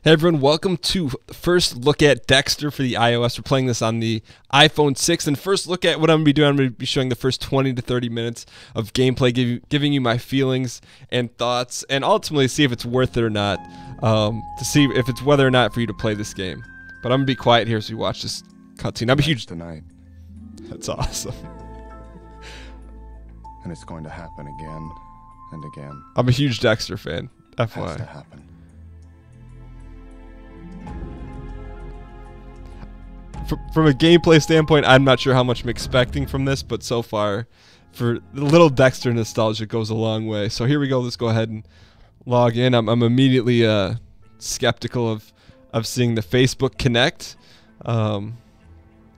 Hey everyone, welcome to first look at Dexter for the iOS. We're playing this on the iPhone 6, and first look at what I'm going to be doing. I'm going to be showing the first 20 to 30 minutes of gameplay, giving you my feelings and thoughts, and ultimately see if it's worth it or not, to see if it's whether or not for you to play this game. But I'm going to be quiet here as we watch this cutscene. I'm a huge... tonight. That's awesome. And it's going to happen again and again. I'm a huge Dexter fan, Has to FYI. happen. From a gameplay standpoint, I'm not sure how much I'm expecting from this, but so far, for the little Dexter nostalgia goes a long way. So here we go. Let's go ahead and log in. I'm immediately skeptical of seeing the Facebook Connect. And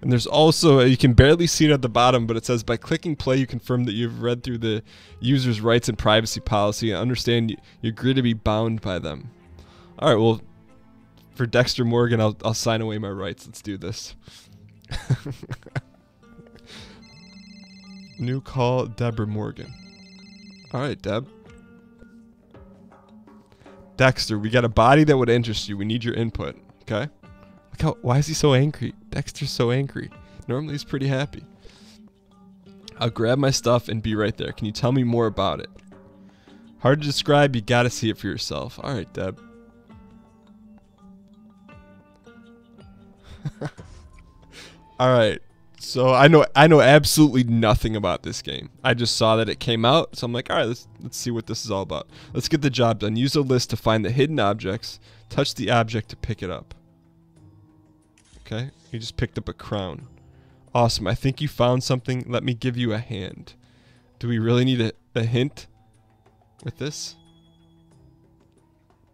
there's also, you can barely see it at the bottom, but it says, by clicking play, you confirm that you've read through the user's rights and privacy policy and understand you agree to be bound by them. All right, well, for Dexter Morgan, I'll sign away my rights. Let's do this. New call, Deborah Morgan. All right, Deb. Dexter, we got a body that would interest you. We need your input, okay? Look how, why is he so angry? Dexter's so angry. Normally he's pretty happy. I'll grab my stuff and be right there. Can you tell me more about it? Hard to describe. You gotta see it for yourself. All right, Deb. All right, so I know absolutely nothing about this game. I just saw that it came out, so I'm like, all right, let's see what this is all about. Let's get the job done. Use a list to find the hidden objects. Touch the object to pick it up. Okay, you just picked up a crown. Awesome. I think you found something. Let me give you a hand. Do we really need a hint with this?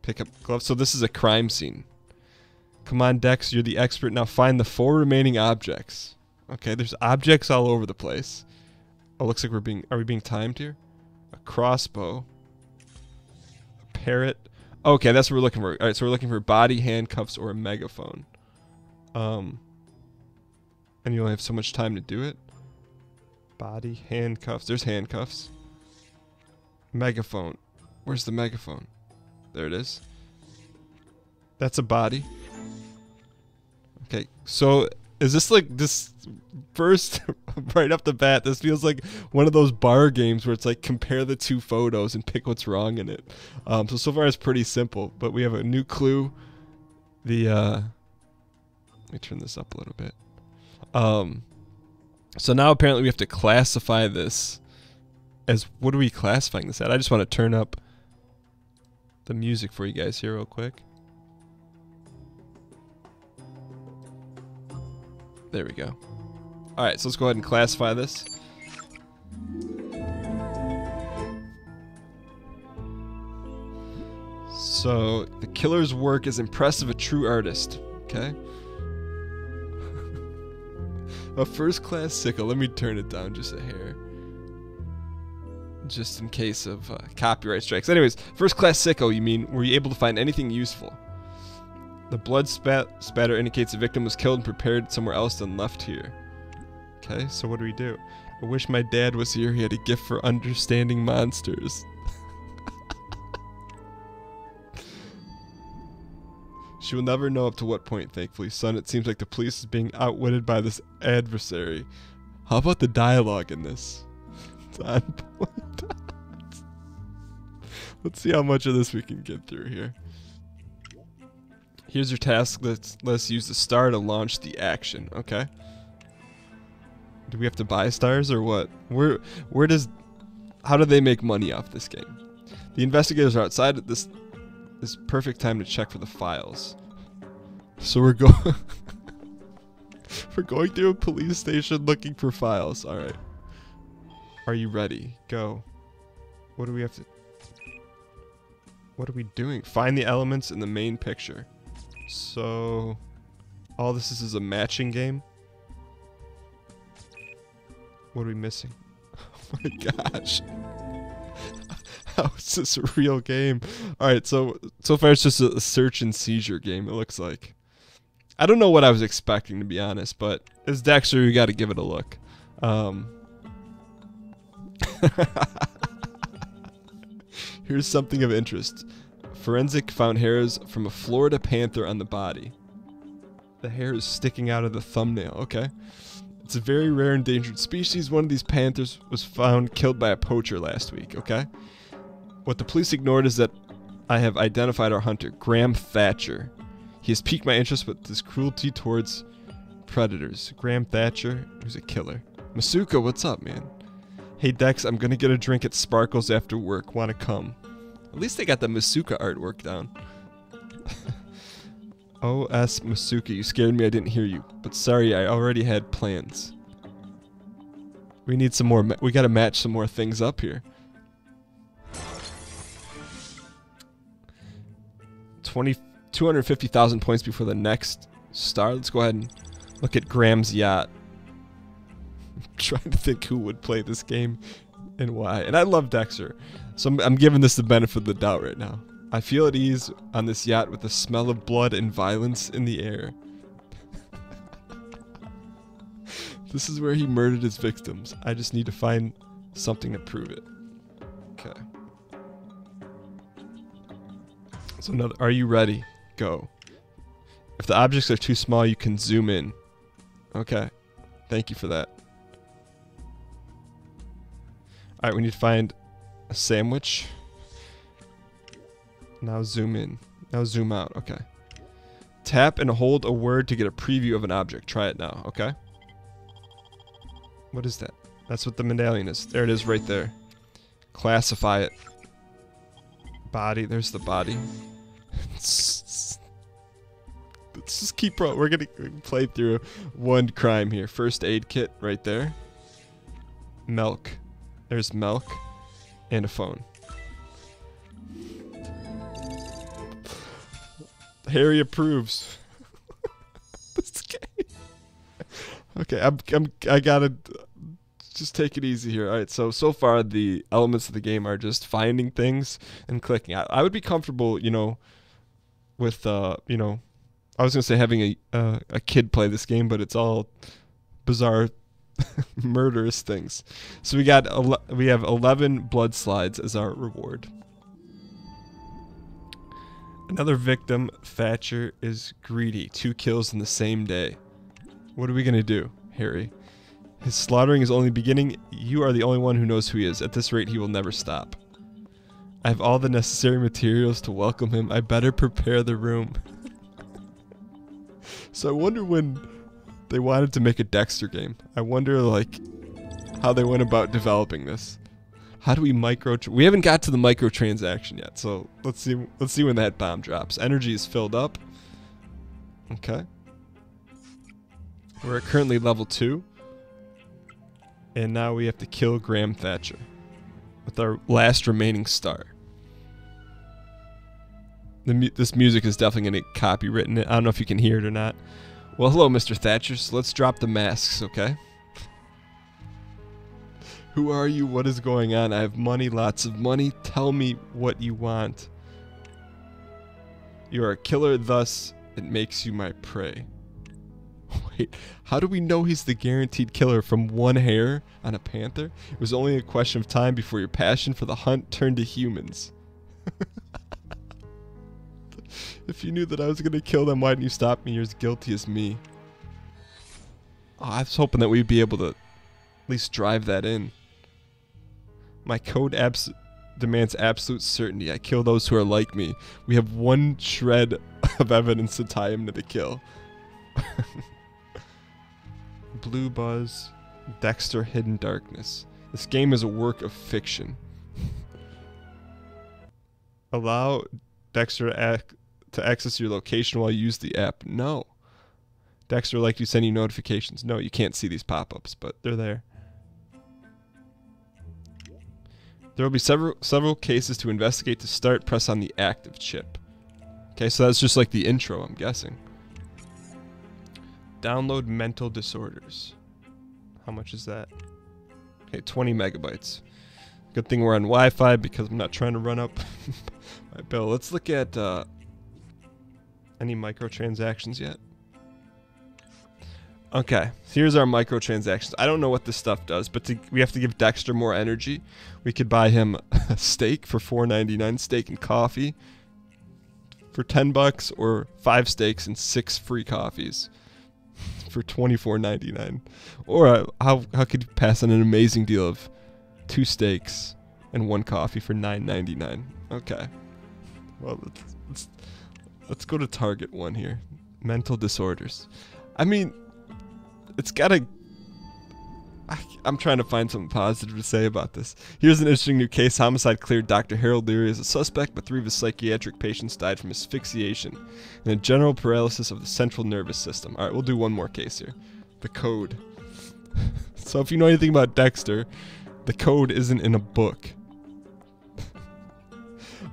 Pick up gloves. So this is a crime scene. Come on, Dex, you're the expert. Now find the 4 remaining objects. Okay, there's objects all over the place. Oh, looks like are we being timed here? A crossbow. A parrot. Okay, that's what we're looking for. Alright, so we're looking for body, handcuffs, or a megaphone. And you only have so much time to do it. Body, handcuffs. There's handcuffs. Megaphone. Where's the megaphone? There it is. That's a body. Okay, so is this like this first right off the bat? This feels like one of those bar games where it's like compare the 2 photos and pick what's wrong in it. So far it's pretty simple, but we have a new clue. Let me turn this up a little bit. So now apparently we have to classify this as, what are we classifying this at? I just want to turn up the music for you guys here real quick. There we go. Alright, so let's go ahead and classify this. So, the killer's work is impressive, a true artist. Okay. A first-class sickle. Let me turn it down just a hair. Just in case of copyright strikes. Anyways, first-class sickle, you mean, were you able to find anything useful? The blood spatter indicates the victim was killed and prepared somewhere else than left here. Okay, so what do we do? I wish my dad was here. He had a gift for understanding monsters. She will never know up to what point, thankfully. Son, it seems like the police is being outwitted by this adversary. How about the dialogue in this? It's on point. Let's see how much of this we can get through here. Here's your task. Let's use the star to launch the action. Okay. Do we have to buy stars or what? How do they make money off this game? The investigators are outside at this perfect time to check for the files. So we're going through a police station looking for files. All right. Are you ready? Go. What do we have to? What are we doing? Find the elements in the main picture. So, all this is a matching game? What are we missing? Oh my gosh. How is this a real game? Alright, so far it's just a search and seizure game, it looks like. I don't know what I was expecting, to be honest, but as Dexter, you gotta give it a look. Here's something of interest. Forensic found hairs from a Florida panther on the body. The hair is sticking out of the thumbnail. Okay. It's a very rare endangered species. One of these panthers was found killed by a poacher last week. Okay. What the police ignored is that I have identified our hunter, Graham Thatcher. He has piqued my interest with his cruelty towards predators. Graham Thatcher, who's a killer. Masuka, what's up, man? Hey, Dex, I'm gonna get a drink at Sparkles after work. Wanna come? At least they got the Masuka artwork down. O.S. Masuka, you scared me, I didn't hear you. But sorry, I already had plans. We need some more, we gotta match some more things up here. 250,000 points before the next star. Let's go ahead and look at Graham's yacht. I'm trying to think who would play this game and why. And I love Dexter, so I'm giving this the benefit of the doubt right now. I feel at ease on this yacht with the smell of blood and violence in the air. This is where he murdered his victims. I just need to find something to prove it. Okay. So another, are you ready? Go. If the objects are too small, you can zoom in. Okay. Thank you for that. Alright, we need to find a sandwich. Now zoom in. Now zoom out. Okay. Tap and hold a word to get a preview of an object. Try it now. Okay. What is that? That's what the medallion is. There it is right there. Classify it. Body. There's the body. Let's just keep rolling. We're gonna play through one crime here. First aid kit right there. Milk. There's milk. And a phone. Harry approves. This game. Okay, I gotta just take it easy here. All right, so far the elements of the game are just finding things and clicking. I would be comfortable, you know, with you know, I was gonna say having a kid play this game, but it's all bizarre, murderous things. So we have 11 blood slides as our reward. Another victim, Thatcher, is greedy. 2 kills in the same day. What are we gonna do, Harry? His slaughtering is only beginning. You are the only one who knows who he is. At this rate, he will never stop. I have all the necessary materials to welcome him. I better prepare the room. So I wonder when they wanted to make a Dexter game. I wonder, like, how they went about developing this. How do we we haven't got to the microtransaction yet, so let's see when that bomb drops. Energy is filled up. Okay. We're at currently level 2. And now we have to kill Graham Thatcher with our last remaining star. This music is definitely going to copywritten it. I don't know if you can hear it or not. Well, hello, Mr. Thatcher. So let's drop the masks, okay? Who are you? What is going on? I have money, lots of money. Tell me what you want. You are a killer, thus it makes you my prey. Wait, how do we know he's the guaranteed killer from one hair on a panther? It was only a question of time before your passion for the hunt turned to humans. If you knew that I was going to kill them, why didn't you stop me? You're as guilty as me. Oh, I was hoping that we'd be able to at least drive that in. My code demands absolute certainty. I kill those who are like me. We have one shred of evidence to tie him to the kill. Blue Buzz, Dexter Hidden Darkness. This game is a work of fiction. Allow Dexter to access your location while you use the app. No. Dexter would like to send you notifications. No, you can't see these pop-ups, but they're there. There will be several cases to investigate. To start, press on the active chip. Okay, so that's just like the intro, I'm guessing. Download mental disorders. How much is that? Okay, 20 megabytes. Good thing we're on Wi-Fi because I'm not trying to run up my bill. Let's look at any microtransactions yet. Okay, here's our microtransactions. I don't know what this stuff does, but we have to give Dexter more energy. We could buy him a steak for $4.99, steak and coffee. for $10 or 5 steaks and 6 free coffees for $24.99? Or how could you pass on an amazing deal of 2 steaks and 1 coffee for $9.99? Okay. Well, let's go to Target 1 here. Mental disorders. I mean, it's gotta... I'm trying to find something positive to say about this. Here's an interesting new case. Homicide cleared Dr. Harold Leary as a suspect, but 3 of his psychiatric patients died from asphyxiation and a general paralysis of the central nervous system. Alright, we'll do one more case here. The code. So if you know anything about Dexter, the code isn't in a book.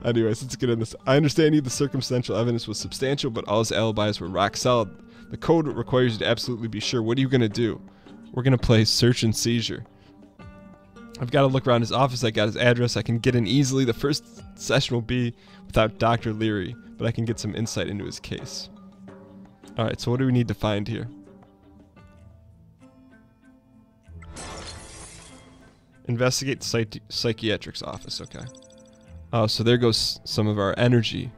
Anyways, let's get in this. I understand the circumstantial evidence was substantial, but all his alibis were rock solid. The code requires you to absolutely be sure. What are you going to do? We're going to play search and seizure. I've got to look around his office. I got his address. I can get in easily. The first session will be without Dr. Leary, but I can get some insight into his case. Alright, so what do we need to find here? Investigate the psychiatric's office. Okay. Oh, so there goes some of our energy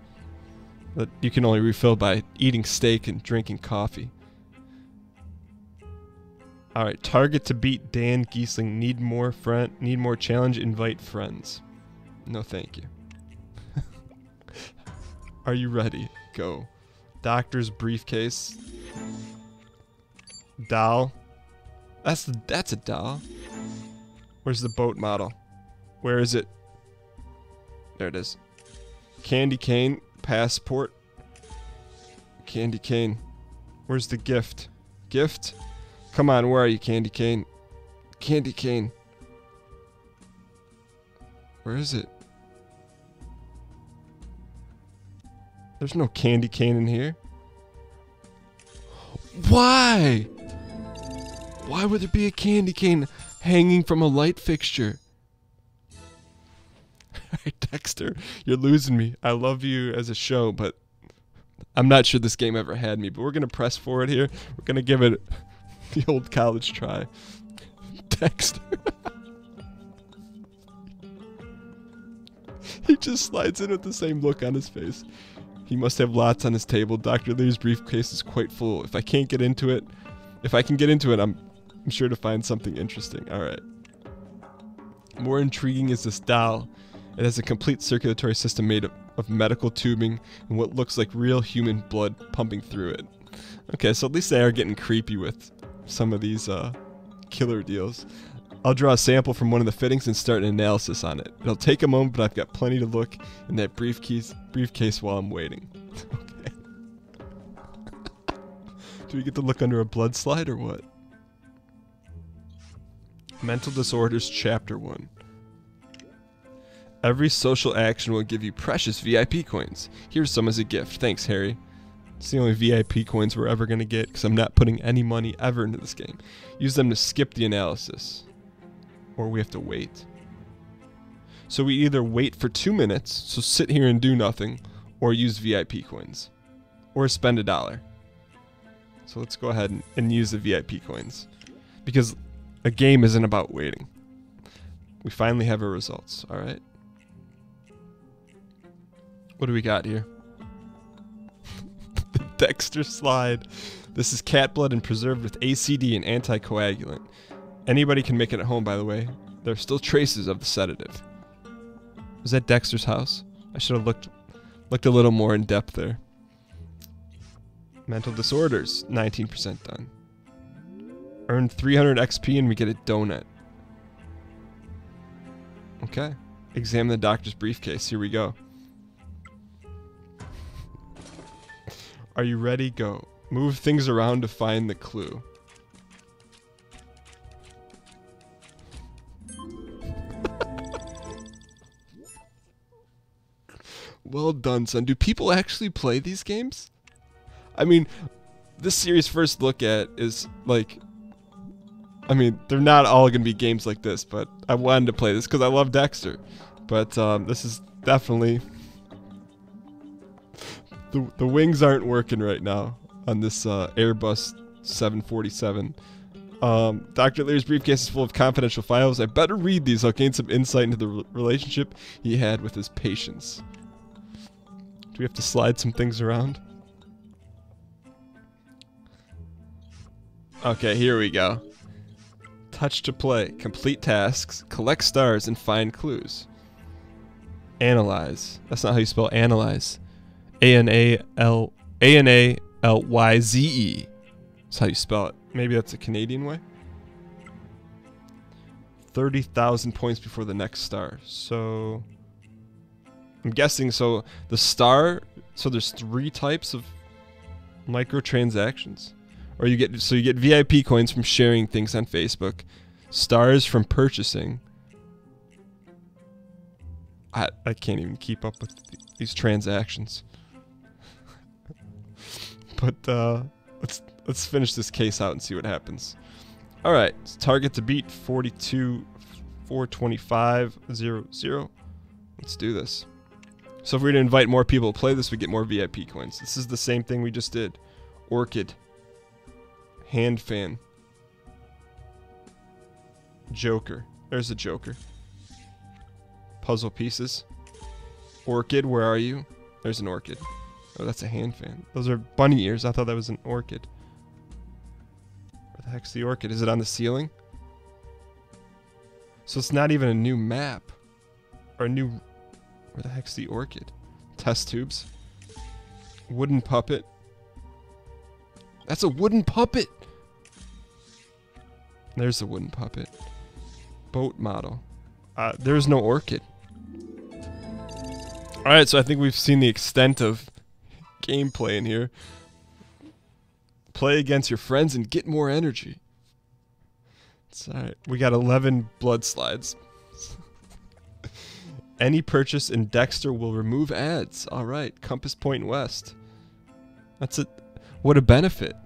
that you can only refill by eating steak and drinking coffee. Alright, target to beat Dan Giesling. Need more challenge, invite friends. No thank you. Are you ready? Go. Doctor's briefcase. Doll. That's a doll. Where's the boat model? Where is it? There it is. Candy cane. Passport. Candy cane. Where's the gift? Gift? Come on, where are you, Candy cane? Candy cane. Where is it? There's no candy cane in here. Why? Why would there be a candy cane hanging from a light fixture? Alright, Dexter, you're losing me. I love you as a show, but I'm not sure this game ever had me. But we're going to press forward here. We're going to give it the old college try. Dexter. He just slides in with the same look on his face. He must have lots on his table. Dr. Leary's briefcase is quite full. If I can get into it, I'm sure to find something interesting. Alright. More intriguing is this doll. It has a complete circulatory system made of medical tubing and what looks like real human blood pumping through it. Okay, so at least they are getting creepy with some of these killer deals. I'll draw a sample from one of the fittings and start an analysis on it. It'll take a moment, but I've got plenty to look in that briefcase while I'm waiting. Okay. Do we get to look under a blood slide or what? Mental Disorders Chapter 1. Every social action will give you precious VIP coins. Here's some as a gift. Thanks, Harry. It's the only VIP coins we're ever going to get because I'm not putting any money ever into this game. Use them to skip the analysis. Or we have to wait. So we either wait for 2 minutes, so sit here and do nothing, or use VIP coins. Or spend $1. So let's go ahead and use the VIP coins. Because a game isn't about waiting. We finally have our results, alright? What do we got here? The Dexter slide. This is cat blood and preserved with ACD and anticoagulant. Anybody can make it at home, by the way. There are still traces of the sedative. Was that Dexter's house? I should have looked a little more in depth there. Mental disorders, 19% done. Earned 300 XP and we get a donut. Okay. Examine the doctor's briefcase. Here we go. Are you ready? Go. Move things around to find the clue. Well done, son. Do people actually play these games? I mean, this series first look at is like... I mean, they're not all going to be games like this, but I wanted to play this because I love Dexter. But this is definitely... The wings aren't working right now on this Airbus 747. Dr. Leary's briefcase is full of confidential files. I better read these. I'll gain some insight into the relationship he had with his patients. Do we have to slide some things around? Okay, here we go. Touch to play. Complete tasks. Collect stars and find clues. Analyze. That's not how you spell analyze. A-N-A-L-Y-Z-E. That's how you spell it. Maybe that's a Canadian way. 30,000 points before the next star. So I'm guessing, so the star, so there's 3 types of microtransactions. Or you get VIP coins from sharing things on Facebook, stars from purchasing. I can't even keep up with these transactions. But let's finish this case out and see what happens. All right, target to beat 42,425,00. Let's do this. So if we were to invite more people to play this, we get more VIP coins. This is the same thing we just did. Orchid. Hand fan. Joker. There's a Joker. Puzzle pieces. Orchid, where are you? There's an orchid. Oh, that's a hand fan. Those are bunny ears. I thought that was an orchid. Where the heck's the orchid? Is it on the ceiling? So it's not even a new map. Or a new... Where the heck's the orchid? Test tubes. Wooden puppet. That's a wooden puppet! There's a wooden puppet. Boat model. There's no orchid. Alright, so I think we've seen the extent of gameplay in here. Play against your friends and get more energy. It's alright. We got 11 blood slides. Any purchase in Dexter will remove ads. Alright, Compass Point West. That's it. What a benefit.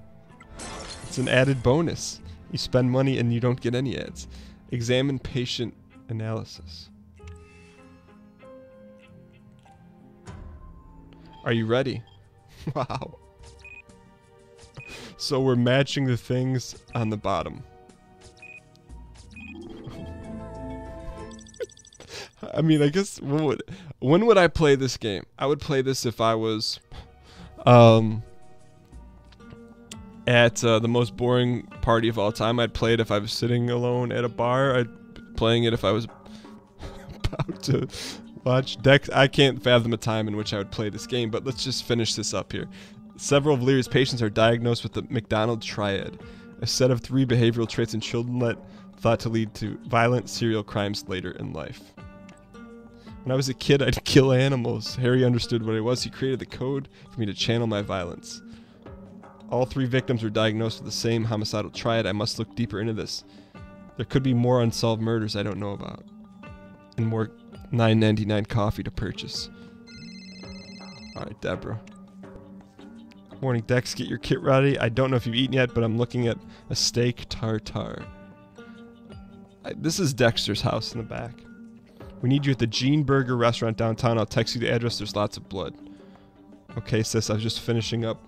It's an added bonus. You spend money and you don't get any ads. Examine patient analysis. Are you ready? Wow. So we're matching the things on the bottom. I mean, I guess when would I play this game? I would play this if I was at the most boring party of all time. I'd play it if I was sitting alone at a bar. I'd playing it if I was about to watch Dex. I can't fathom a time in which I would play this game, but let's just finish this up here. Several of Leary's patients are diagnosed with the McDonald triad, a set of 3 behavioral traits in children thought to lead to violent serial crimes later in life. When I was a kid, I'd kill animals. Harry understood what it was. He created the code for me to channel my violence. All 3 victims were diagnosed with the same homicidal triad. I must look deeper into this. There could be more unsolved murders I don't know about. And more $9.99 coffee to purchase. Alright, Deborah. Morning, Dex. Get your kit ready. I don't know if you've eaten yet, but I'm looking at a steak tartare. This is Dexter's house in the back. We need you at the Gene Burger restaurant downtown. I'll text you the address. There's lots of blood. Okay, sis. I was just finishing up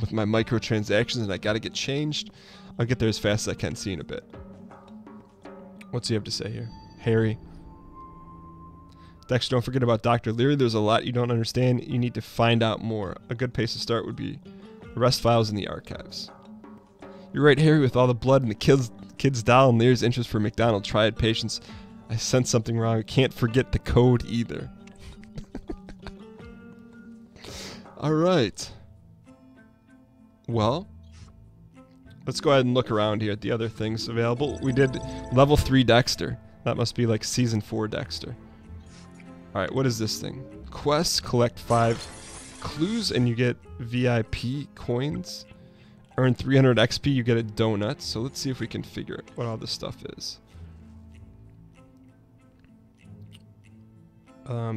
with my microtransactions and I gotta get changed. I'll get there as fast as I can. See you in a bit. What's he have to say here? Harry. Dexter, don't forget about Dr. Leary. There's a lot you don't understand. You need to find out more. A good place to start would be arrest files in the archives. You're right, Harry, with all the blood and the kid's doll and Leary's interest for McDonald triad patients. I sensed something wrong. I can't forget the code either. Alright. Well, let's go ahead and look around here at the other things available. We did level 3 Dexter. That must be like season 4 Dexter. Alright, what is this thing? Quests, collect 5 clues and you get VIP coins. Earn 300 XP, you get a donut. So let's see if we can figure out what all this stuff is.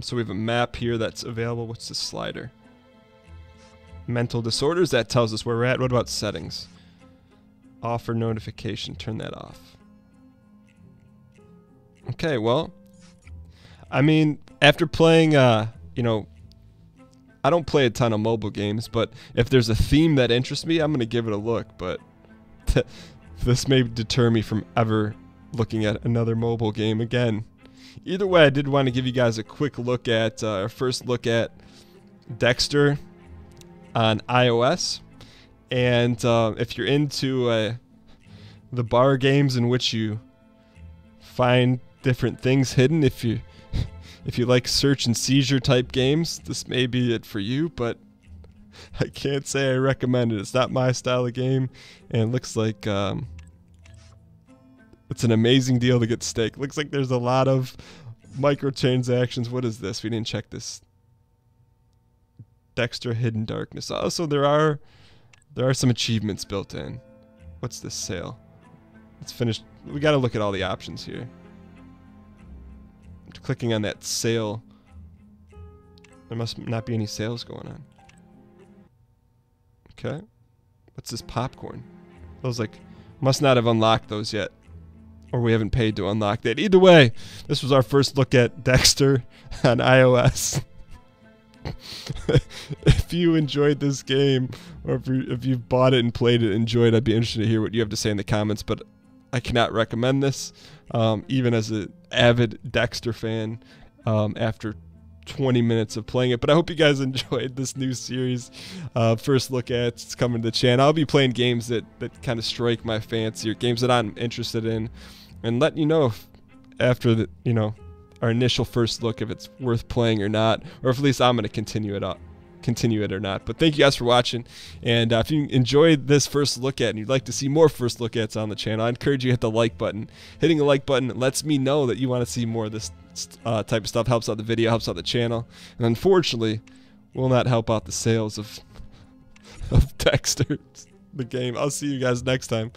So we have a map here that's available. What's the slider? Mental disorders, that tells us where we're at. What about settings? Offer notification, turn that off. Okay, well, I mean, after playing, you know, I don't play a ton of mobile games, but if there's a theme that interests me, I'm going to give it a look, but this may deter me from ever looking at another mobile game again. Either way, I did want to give you guys a quick look at, our first look at Dexter on iOS. And if you're into the bar games in which you find different things hidden, if you like search and seizure type games, this may be it for you, but I can't say I recommend it. It's not my style of game, and it looks like it's an amazing deal to get steak. Looks like there's a lot of microtransactions. What is this? We didn't check this. Dexter Hidden Darkness. Also, there are some achievements built in. What's this sale? It's finished. We got to look at all the options here. Clicking on that sale. There must not be any sales going on. Okay. What's this popcorn? Those like must not have unlocked those yet. Or we haven't paid to unlock that. Either way, this was our first look at Dexter on iOS. If you enjoyed this game, or if you've bought it and played it, enjoyed, I'd be interested to hear what you have to say in the comments. But I cannot recommend this, even as an avid Dexter fan, after 20 minutes of playing it. But I hope you guys enjoyed this new series. First look at it's coming to the channel. I'll be playing games that kind of strike my fancy, or games that I'm interested in, and letting you know if after the our initial first look if it's worth playing or not, or if at least I'm going to continue it or not. But thank you guys for watching, and if you enjoyed this first look at and you'd like to see more first look ats on the channel, I encourage you to hit the like button. Hitting the like button lets me know that you want to see more of this type of stuff. Helps out the video, helps out the channel, and unfortunately will not help out the sales of Dexter the game. I'll see you guys next time.